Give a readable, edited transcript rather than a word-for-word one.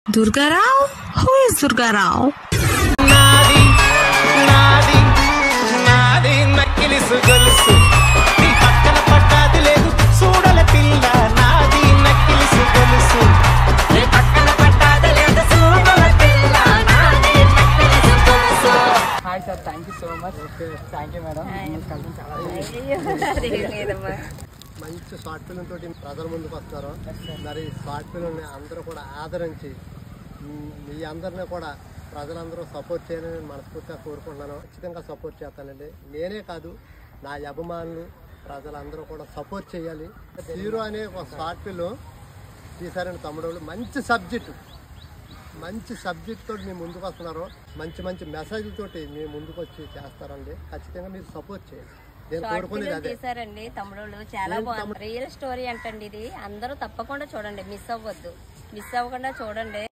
Durgarao? Who is Durgarao? నాది నాది నాది నక్కిలిసు గొలుసు నీ పక్కన పట్టాది లేదు చూడల పిల్ల నాది నక్కిలిసు గొలుసు నీ పక్కన పట్టాది లేదు చూడల పిల్ల నాది నక్కిలిసు గొలుసు. Hi sir, thank you so much. Thank you madam. మంచి షార్ట్ ఫిల్మ్ తోటి ప్రజల ముందుకు వస్తారు. మరి షార్ట్ ఫిల్మ్ని అందరూ కూడా ఆదరించి మీ అందరినీ కూడా ప్రజలందరూ సపోర్ట్ చేయాలని నేను మనస్ఫూర్తిగా కోరుకుంటున్నాను. ఖచ్చితంగా సపోర్ట్ చేస్తానండి. నేనే కాదు, నా అభిమానులు ప్రజలందరూ కూడా సపోర్ట్ చేయాలి. హీరో అనే ఒక షార్ట్ ఫిల్మ్ తీశారని తమ్ముడు మంచి సబ్జెక్ట్ తోటి మీ ముందుకు వస్తున్నారు. మంచి మంచి మెసేజ్ తోటి మీ ముందుకు వచ్చి చేస్తారండి. ఖచ్చితంగా మీరు సపోర్ట్ చేయండి. తీసారండి తమ్ముడు, చాలా బాగుంది. రియల్ స్టోరీ అంటండి ఇది. అందరూ తప్పకుండా చూడండి, మిస్ అవ్వద్దు. మిస్ అవ్వకుండా చూడండి.